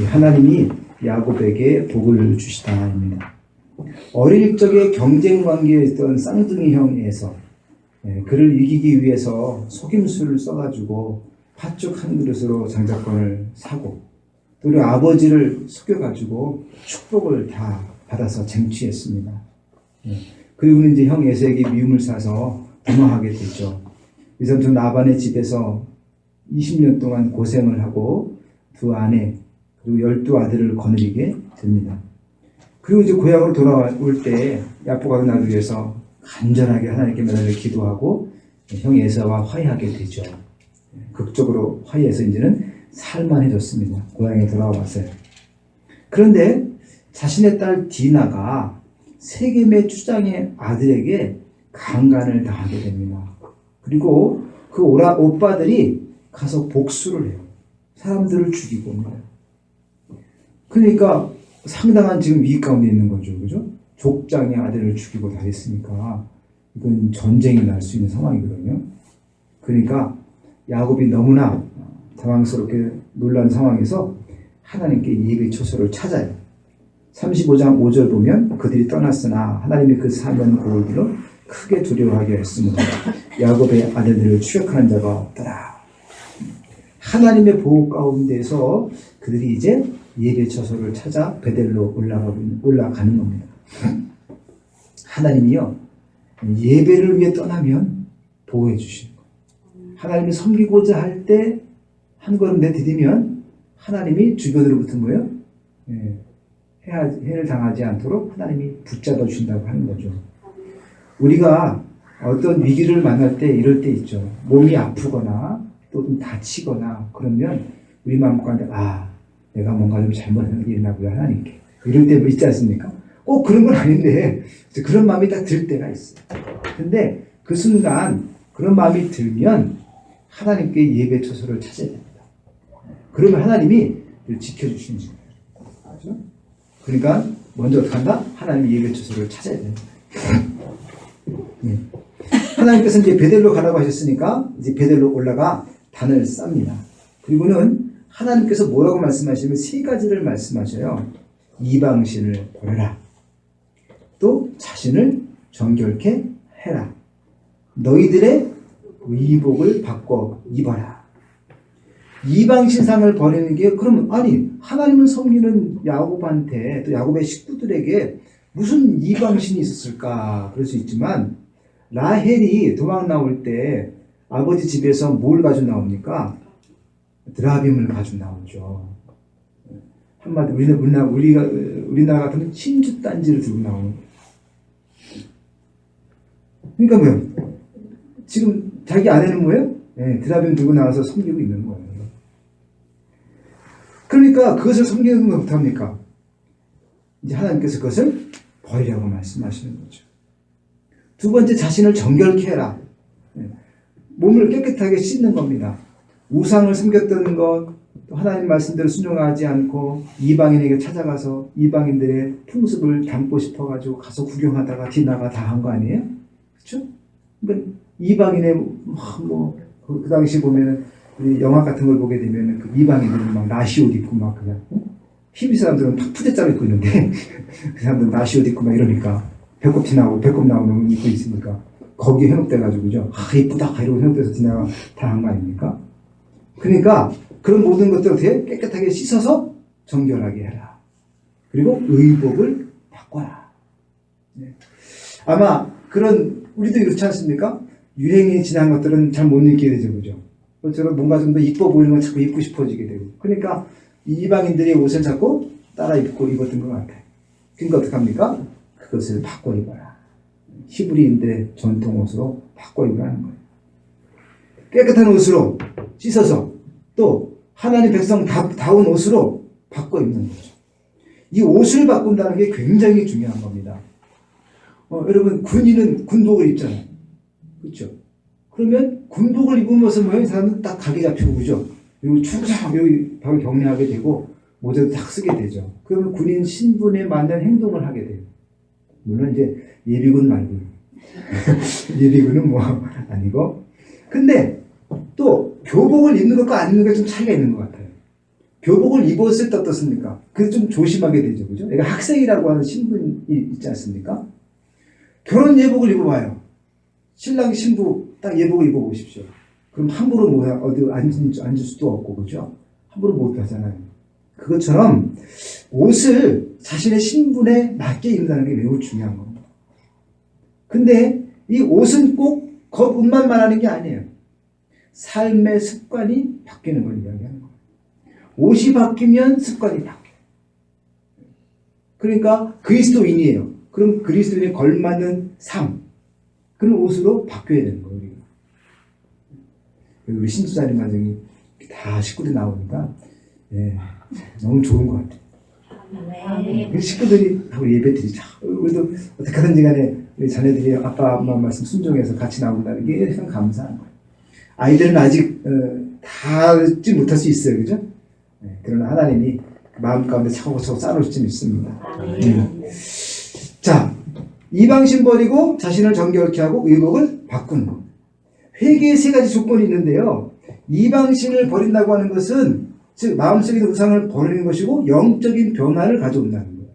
하나님이 야곱에게 복을 주시다입니다. 어릴 적에 경쟁 관계에 있던 쌍둥이 형에서 그를 이기기 위해서 속임수를 써가지고 팥죽 한 그릇으로 장자권을 사고, 또 우리 아버지를 속여가지고 축복을 다 받아서 쟁취했습니다. 그리고는 이제 형 에서에게 미움을 사서 도망하게 되죠. 이 삼촌 라반의 집에서 20년 동안 고생을 하고 두 아내 그리고 12아들을 거느리게 됩니다. 그리고 이제 고향으로 돌아올 때 야곱과 나를 위해서 간절하게 하나님께 매달려 기도하고 형 에서와 화해하게 되죠. 극적으로 화해해서 이제는 살만해졌습니다. 고향에 돌아왔어요. 그런데 자신의 딸 디나가 세겜의 추장의 아들에게 강간을 당하게 됩니다. 그리고 그 오빠들이 가서 복수를 해요. 사람들을 죽이고 온 거예요. 그러니까 상당한 지금 위기 가운데 있는 거죠. 그죠? 족장의 아들을 죽이고 다 했으니까 이건 전쟁이 날 수 있는 상황이거든요. 그러니까 야곱이 너무나 당황스럽게 놀란 상황에서 하나님께 예배 처소를 찾아요. 35장 5절 보면 그들이 떠났으나 하나님이 그 사면 고를 들어 크게 두려워하게 했으므로 야곱의 아들들을 추격하는 자가 없더라. 하나님의 보호 가운데서 그들이 이제 예배 처소를 찾아 베델로 올라가는 겁니다. 하나님이요, 예배를 위해 떠나면 보호해 주시는 거예요. 하나님이 섬기고자 할 때 한 걸음 내디디면 하나님이 주변으로부터 뭐예요? 해를 당하지 않도록 하나님이 붙잡아 주신다고 하는 거죠. 우리가 어떤 위기를 만날 때 이럴 때 있죠. 몸이 아프거나 또 좀 다치거나 그러면 우리 마음 가운데 내가 뭔가 좀 잘못한 게 있나 보다 하나님께. 이럴 때 뭐 있지 않습니까? 꼭 그런 건 아닌데 그런 마음이 딱 들 때가 있어요. 근데 그 순간 그런 마음이 들면 하나님께 예배 처소를 찾아야 됩니다. 그러면 하나님이 지켜주시는 거예요. 그렇죠? 그러니까 먼저 어떻게 한다? 하나님의 예배 처소를 찾아야 됩니다. 하나님께서 이제 베델로 가라고 하셨으니까 이제 베델로 올라가 단을 쌉니다. 그리고는 하나님께서 뭐라고 말씀하시면 세 가지를 말씀하셔요. 이방신을 버려라. 또 자신을 정결케 해라. 너희들의 의복을 바꿔 입어라. 이방신상을 버리는 게 그러면 하나님을 섬기는 야곱한테 또 야곱의 식구들에게 무슨 이방신이 있었을까 그럴 수 있지만 라헬이 도망 나올 때 아버지 집에서 뭘 가지고 나옵니까? 드라빔을 가지고 나오죠. 한마디 우리나라 같으면 진주 단지를 들고 나오는 거예요. 그러니까 뭐예요? 지금 자기 아내는 뭐예요? 드라빔 들고 나와서 섬기고 있는 거예요. 그러니까 그것을 섬기는 건 어떡합니까? 이제 하나님께서 그것을 버리라고 말씀하시는 거죠. 두 번째, 자신을 정결케 해라. 몸을 깨끗하게 씻는 겁니다. 우상을 섬겼던 것, 또 하나님 말씀대로 순종하지 않고 이방인에게 찾아가서 이방인들의 풍습을 담고 싶어가지고 가서 구경하다가 디나가 다 한 거 아니에요? 그렇죠? 그러니까 이방인의 그 당시 보면은 우리 영화 같은 걸 보게 되면은 그 이방인들은 막 나시 옷 입고 막 그냥 히브리 사람들은 탁 푸대짜리 입고 있는데 그 사람들은 나시 옷 입고 막 이러니까 배꼽 티나고 배꼽 나오는 거 입고 있으니까 거기에 현혹돼가지고 그죠? 이쁘다 이러고 현혹돼서 디나가 다 한 거 아닙니까? 그러니까 그런 모든 것들을 어떻게 깨끗하게 씻어서 정결하게 해라. 그리고 의복을 바꿔라. 아마 우리도 이렇지 않습니까? 유행이 지난 것들은 잘 못 입게 되죠. 그죠? 그것처럼 뭔가 좀 더 이뻐 보이는 건 자꾸 입고 싶어지게 되고. 그러니까 이방인들의 옷을 자꾸 따라 입었던 것 같아요. 그러니까 어떡합니까? 그것을 바꿔 입어라. 히브리인들의 전통 옷으로 바꿔 입으라는 거예요. 깨끗한 옷으로 씻어서 또 하나님 백성 다운 옷으로 바꿔 입는 거죠. 이 옷을 바꾼다는 게 굉장히 중요한 겁니다. 여러분 군인은 군복을 입잖아요. 그렇죠? 그러면 군복을 입으면서 이 사람은 딱 각이 잡히고 그죠? 그리고 추구상 여기 바로 격려하게 되고 모자도 딱 쓰게 되죠. 그러면 군인 신분에 맞는 행동을 하게 돼요. 물론 이제 예비군 말고 예비군은 아니고. 근데 또 교복을 입는 것과 안 입는 것 좀 차이가 있는 것 같아요. 교복을 입었을 때 어떻습니까? 그래서 좀 조심하게 되죠. 그죠? 내가 학생이라고 하는 신분이 있지 않습니까? 결혼 예복을 입어봐요. 신랑 신부 딱 예복을 입어보십시오. 그럼 함부로 뭐 어디 앉을 수도 없고, 그죠? 함부로 못 하잖아요. 그것처럼 옷을 자신의 신분에 맞게 입는다는 게 매우 중요한 겁니다. 근데 이 옷은 꼭 겉옷만 말하는 게 아니에요. 삶의 습관이 바뀌는 걸 이야기하는 거예요. 옷이 바뀌면 습관이 바뀌어요. 그러니까 그리스도인이에요. 그럼 그리스도인에 걸맞는 삶, 그런 옷으로 바뀌어야 되는 거예요. 우리가. 우리 신수자님 가정이 다 식구들이 나오니까 너무 좋은 것 같아요. 그 식구들이 하고 예배드리자. 우리도 어떻게 하든지 간에 우리 자녀들이 아빠 엄마 말씀 순종해서 같이 나온다는 게 참 감사한 거예요. 아이들은 아직 다 듣지 못할 수 있어요. 그죠? 그러나 하나님이 마음 가운데 차곡차곡 쌓아놓을 수 있습니다. 자, 이방신 버리고 자신을 정결케 하고 의복을 바꾸는 것. 회개의 세 가지 조건이 있는데요. 이방신을 버린다고 하는 것은 즉 마음속에 있는 우상을 버리는 것이고 영적인 변화를 가져온다는 거예요.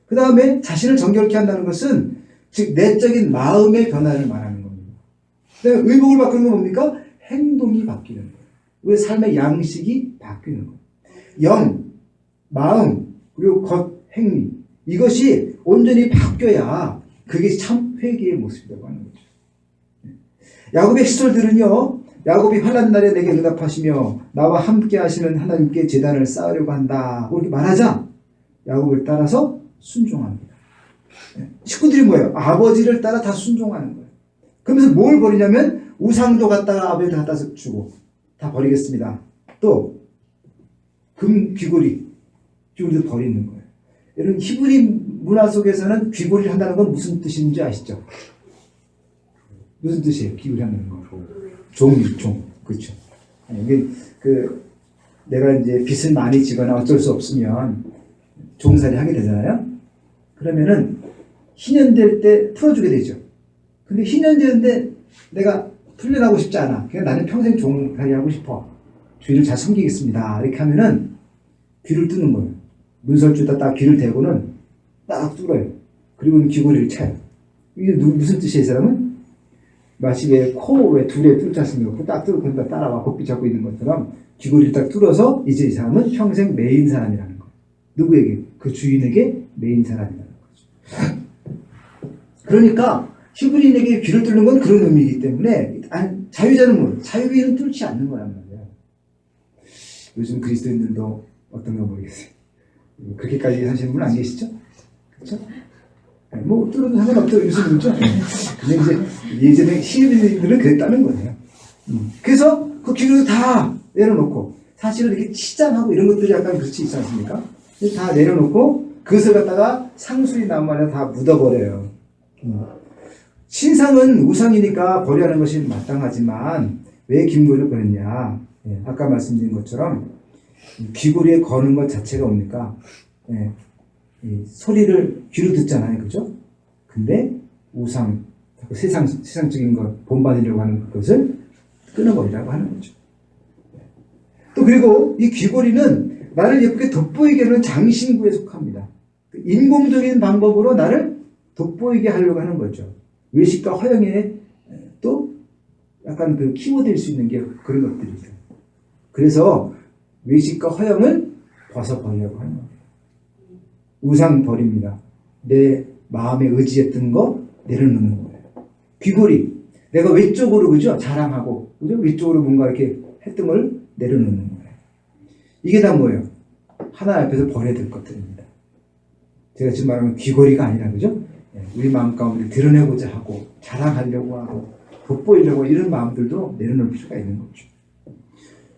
그 다음에 자신을 정결케 한다는 것은 즉 내적인 마음의 변화를 말하는 겁니다. 그다음에 의복을 바꾸는 건 뭡니까? 행동이 바뀌는 거예요. 우리의 삶의 양식이 바뀌는 거예요. 영, 마음, 그리고 겉, 행위, 이것이 온전히 바뀌어야 그게 참 회개의 모습이라고 하는 거죠. 야곱의 시설들은요, 야곱이 환난 날에 내게 응답하시며 나와 함께 하시는 하나님께 제단을 쌓으려고 한다 이렇게 말하자 야곱을 따라서 순종합니다. 식구들이 뭐예요? 아버지를 따라 다 순종하는 거예요. 그러면서 뭘 버리냐면 우상도 갖다가 아버지한테 갖다 주고 다 버리겠습니다. 또 금 귀걸이 귀걸이도 버리는 거예요. 여러분 히브리 문화 속에서는 귀걸이를 한다는 건 무슨 뜻인지 아시죠? 무슨 뜻이에요? 귀걸이 한다는 거. 종. 그렇죠. 이게 내가 이제 빚을 많이 지거나 어쩔 수 없으면 종살이 하게 되잖아요. 그러면은 희년될 때 풀어주게 되죠. 근데 희년되는데 내가 풀려나고 싶지 않아. 그냥 나는 평생 종살이 하고 싶어. 주인을 잘 섬기겠습니다. 이렇게 하면은 귀를 뚫는 거예요. 문설주에다 딱 귀를 대고는 딱 뚫어요. 그리고 귀걸이를 차요. 이게 무슨 뜻이에요, 이 사람은? 마치 왜 둘에 뚫지 않습니까? 코 딱 뚫고 따라와 복비 잡고 있는 것처럼 귀걸이를 딱 뚫어서 이제 이 사람은 평생 매인 사람이라는 거예요. 누구에게? 그 주인에게 매인 사람이라는 거죠. 그러니까 히브리인에게 귀를 뚫는 건 그런 의미이기 때문에 자유자는 뭐 자유인은 뚫지 않는 거란 말이에요. 요즘 그리스도인들도 어떤가 모르겠어요. 그렇게까지 하시는 분 안 계시죠? 그렇죠? 뭐 뚫어도 상관없죠. 요즘은 그렇죠? 근데 이제 예전에 히브리인들은 그랬다는 거예요. 그래서 그 귀를 다 내려놓고 사실은 이렇게 치장하고 이런 것들이 약간 그렇지 있지 않습니까? 다 내려놓고 그것을 갖다가 상수리 나무 안에 다 묻어버려요. 신상은 우상이니까 버려야 하는 것이 마땅하지만 왜 귀걸이를 버렸냐? 아까 말씀드린 것처럼 귀걸이에 거는 것 자체가 뭡니까? 이 소리를 귀로 듣잖아요. 그죠? 근데 우상, 세상적인 것, 본받으려고 하는 것을 끊어버리라고 하는 거죠. 또 그리고 이 귀걸이는 나를 예쁘게 돋보이게 하는 장신구에 속합니다. 인공적인 방법으로 나를 돋보이게 하려고 하는 거죠. 외식과 허영에 또 약간 그 키워드일 수 있는 게 그런 것들이죠. 그래서 외식과 허영을 벗어버리려고 하는 거예요. 우상 버립니다. 내 마음에 의지했던 거 내려놓는 거예요. 귀걸이, 내가 외적으로 그죠? 자랑하고 그죠? 외적으로 뭔가 이렇게 했던 걸 내려놓는 거예요. 이게 다 뭐예요? 하나님 앞에서 버려야 될 것들입니다. 제가 지금 말하는 귀걸이가 아니라 그죠? 우리 마음 가운데 드러내고자 하고 자랑하려고 하고 돋보이려고 이런 마음들도 내려놓을 필요가 있는 거죠.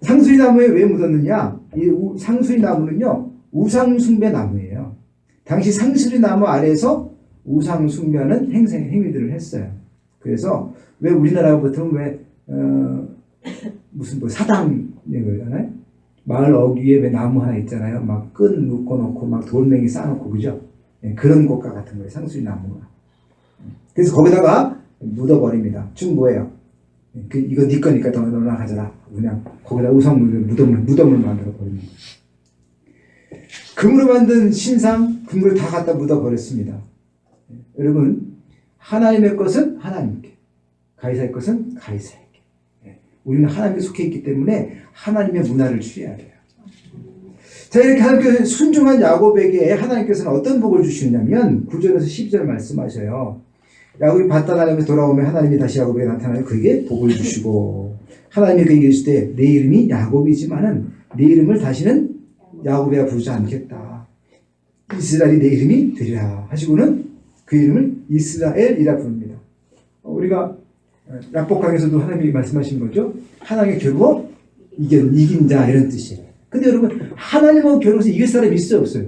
상수리 나무에 왜 묻었느냐? 이 상수리 나무는요 우상 숭배 나무예요. 당시 상수리 나무 아래에서 우상 숭배하는 행위들을 했어요. 그래서 왜 우리나라 보통 왜 무슨 뭐 사당 그러잖아요. 마을 어귀에 왜 나무 하나 있잖아요. 막 끈 묶어놓고 막 돌멩이 쌓아놓고 그죠? 그런 것과 같은 거예요. 상수리 나무가. 그래서 거기다가 묻어버립니다. 즉 뭐예요? 이거 네 거니까 너나 가져라. 그냥 거기다 우상물을 무덤을 만들어 버립니다. 금으로 만든 신상, 금을 다 갖다 묻어 버렸습니다. 여러분, 하나님의 것은 하나님께, 가이사의 것은 가이사에게. 우리는 하나님께 속해 있기 때문에 하나님의 문화를 취해야 돼요. 자, 이렇게 하나님께서 순종한 야곱에게 하나님께서는 어떤 복을 주시느냐면 9절에서 12절 말씀하셔요. 야곱이 바단 아람에서 돌아오면 하나님이 다시 야곱에게 나타나요. 그에게 복을 주시고, 하나님이 그에게 이르실 때 내 이름이 야곱이지만은 내 이름을 다시는 야곱이라 부르지 않겠다. 이스라엘이 내 이름이 되리라 하시고는 그 이름을 이스라엘이라 부릅니다. 우리가 약복강에서도 하나님이 말씀하신 거죠. 하나님의 겨루어 이긴 자, 이런 뜻이에요. 근데 여러분, 하나님하고 겨루어서 이길 사람이 있어요, 없어요?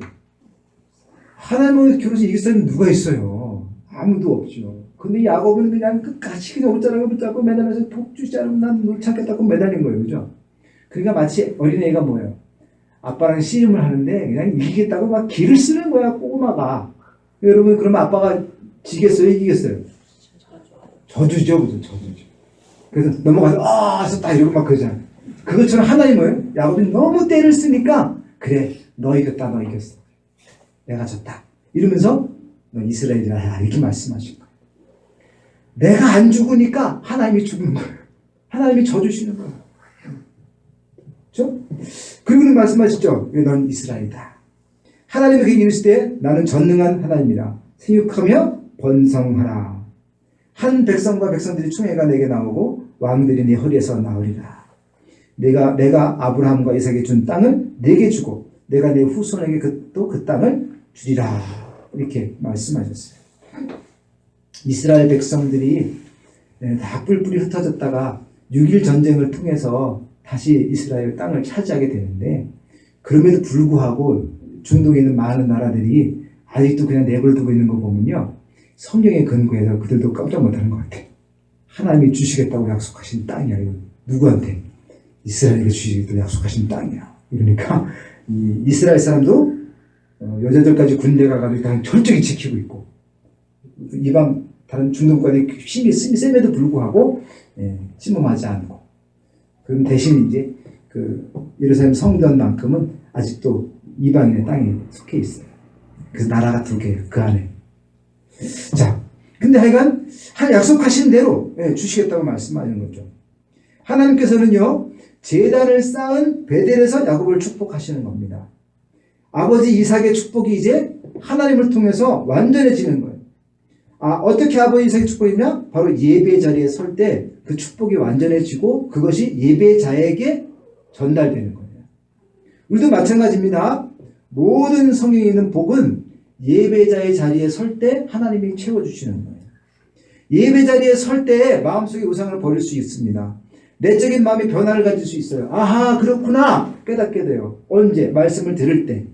하나님하고 겨루어서 이길 사람이 누가 있어요? 아무도 없죠. 근데 야곱은 그냥 끝까지 그냥 옷자락을 붙잡고 매달면서 복 주지 않으면 난 못 찾겠다고 매달린 거예요. 그죠? 그러니까 마치 어린애가 뭐예요? 아빠랑 씨름을 하는데 그냥 이기겠다고 막 기를 쓰는 거야, 꼬마가. 여러분, 그러면 아빠가 지겠어요? 이기겠어요? 저주죠, 그죠? 저주죠. 그래서 넘어가서, 썼다, 이러고 막 그러잖아요. 그것처럼 하나님 뭐예요? 야곱이 너무 때를 쓰니까, 그래, 너 이겼다, 너 이겼어. 내가 졌다. 이러면서, 너 이스라엘이라, 이렇게 말씀하신 거예요. 내가 안 죽으니까 하나님이 죽는 거예요. 하나님이 져주시는 거예요. 그렇죠? 그리고는 말씀하시죠. 넌 이스라엘이다. 하나님이 그에게 이르실 때 나는 전능한 하나님이라. 생육하며 번성하라. 한 백성과 백성들이 총회가 내게 나오고 왕들이 네 허리에서 나으리라. 내가 아브라함과 이삭에게 준 땅을 내게 주고 내가 내 후손에게 또 그 땅을 주리라. 이렇게 말씀하셨어요. 이스라엘 백성들이 다 뿔뿔이 흩어졌다가 6.1 전쟁을 통해서 다시 이스라엘 땅을 차지하게 되는데, 그럼에도 불구하고 중동에 있는 많은 나라들이 아직도 그냥 내버려두고 있는 거 보면요, 성경에 근거해서 그들도 깜짝 못하는 것 같아요. 하나님이 주시겠다고 약속하신 땅이야. 이거 누구한테? 이스라엘에게 주시겠다고 약속하신 땅이야. 이러니까 이스라엘 사람도 여자들까지 군대 가가지고 다 철저히 지키고 있고, 이방 다른 중동까지 힘이 셈에도 불구하고 침범하지 않고, 그럼 대신 이제 그 예루살렘 성전만큼은 아직도 이방인의 땅에 속해 있어요. 그래서 나라가 두 개예요, 그 안에. 자, 근데 하여간 약속하신 대로 주시겠다고 말씀하는 거죠. 하나님께서는요, 제단을 쌓은 베델에서 야곱을 축복하시는 겁니다. 아버지 이삭의 축복이 이제 하나님을 통해서 완전해지는 거예요. 어떻게 아버지 이삭의 축복이냐? 바로 예배 자리에 설 때 그 축복이 완전해지고 그것이 예배자에게 전달되는 거예요. 우리도 마찬가지입니다. 모든 성경에 있는 복은 예배자의 자리에 설 때 하나님이 채워주시는 거예요. 예배 자리에 설 때 마음속의 우상을 버릴 수 있습니다. 내적인 마음의 변화를 가질 수 있어요. 아하, 그렇구나 깨닫게 돼요. 언제? 말씀을 들을 때.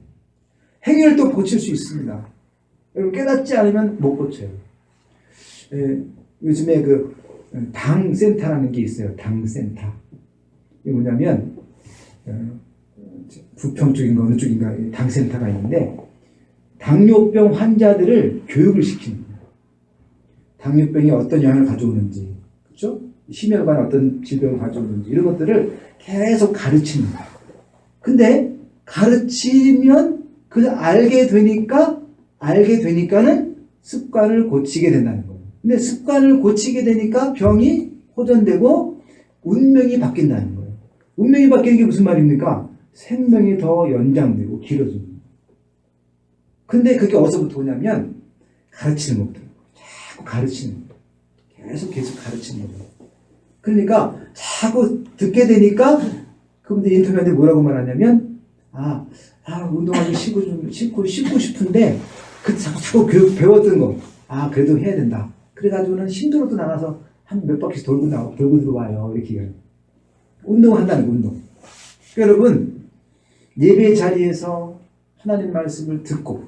행위를 또 고칠 수 있습니다. 깨닫지 않으면 못 고쳐요. 요즘에 그 당센터라는 게 있어요. 당센터. 이게 뭐냐면 부평 쪽인가 어느 쪽인가 당센터가 있는데, 당뇨병 환자들을 교육을 시키는 거예요. 당뇨병이 어떤 영향을 가져오는지, 그렇죠? 심혈관에 어떤 질병을 가져오는지 이런 것들을 계속 가르치는 거예요. 근데 가르치면 알게 되니까는 습관을 고치게 된다는 거예요. 근데 습관을 고치게 되니까 병이 호전되고 운명이 바뀐다는 거예요. 운명이 바뀌는 게 무슨 말입니까? 생명이 더 연장되고 길어지는 거예요. 근데 그게 어디서부터 오냐면 가르치는 것부터. 자꾸 가르치는 거예요. 계속 가르치는 거예요. 그러니까 자꾸 듣게 되니까, 그분들 인터뷰한테 뭐라고 말하냐면, 운동하기 싫고 싶은데, 자꾸 배웠던 거, 그래도 해야 된다. 그래가지고는 힘들어도 나가서 한 몇 바퀴 돌고 들어와요. 이렇게 해요. 운동한다는 거, 운동. 그러니까 여러분, 예배 자리에서 하나님 말씀을 듣고,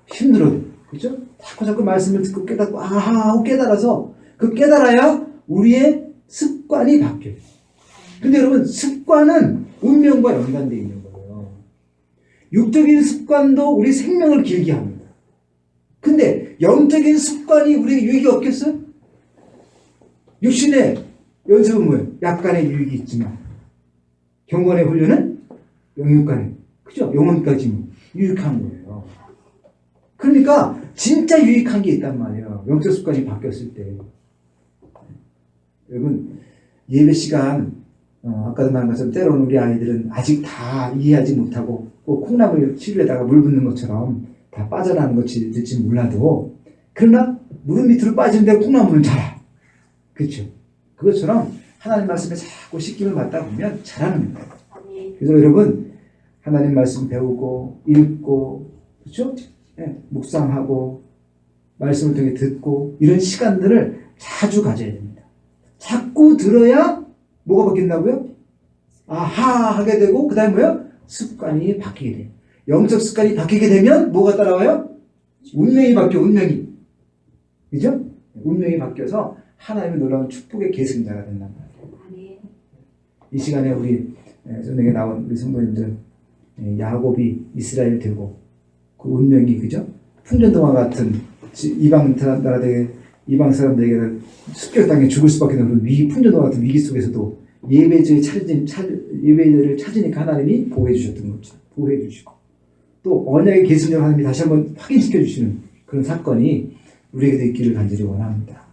힘들어도, 그죠? 자꾸 말씀을 듣고 깨닫고, 하고 깨달아서, 깨달아야 우리의 습관이 바뀌어요. 근데 여러분, 습관은 운명과 연관되어 있는 거예요. 육적인 습관도 우리 생명을 길게 합니다. 근데 영적인 습관이 우리에게 유익이 없겠어요? 육신에 연습은 뭐예요? 약간의 유익이 있지만 경건의 훈련은 영육간에, 그죠? 영혼까지 유익한 거예요. 그러니까 진짜 유익한 게 있단 말이에요. 영적 습관이 바뀌었을 때. 여러분, 예배 시간, 아까도 말한 것처럼 때로는 우리 아이들은 아직 다 이해하지 못하고 꼭 콩나물 치료에다가 물 붓는 것처럼 다 빠져나가는 것이 될지 몰라도, 그러나 무릎 밑으로 빠지는데 콩나물은 자라. 그렇죠? 그것처럼 하나님 말씀에 자꾸 씻김을 받다 보면 잘하는 거예요. 그래서 여러분, 하나님 말씀 배우고 읽고, 그렇죠? 네, 묵상하고 말씀을 통해 듣고 이런 시간들을 자주 가져야 됩니다. 자꾸 들어야 뭐가 바뀐다고요? 아하 하게 되고, 그 다음에 뭐요? 습관이 바뀌게 돼요. 영적 습관이 바뀌게 되면 뭐가 따라와요? 운명이 바뀌어. 운명이, 그죠? 운명이 바뀌어서 하나님의 놀라운 축복의 계승자가 된단 말이에요. 이 시간에 우리 저녁에 나온 우리 성도님들, 야곱이 이스라엘 되고 그 운명이, 그죠? 풍전등화 같은 이방 사람들에게는 습격 당해 죽을 수밖에 없는 풍전등화 같은 위기 속에서도 예배를 찾으니까 하나님이 보호해 주셨던 거죠. 보호해 주시고, 또 언약의 계승을 하나님이 다시 한번 확인시켜 주시는 그런 사건이 우리에게도 있기를 간절히 원합니다.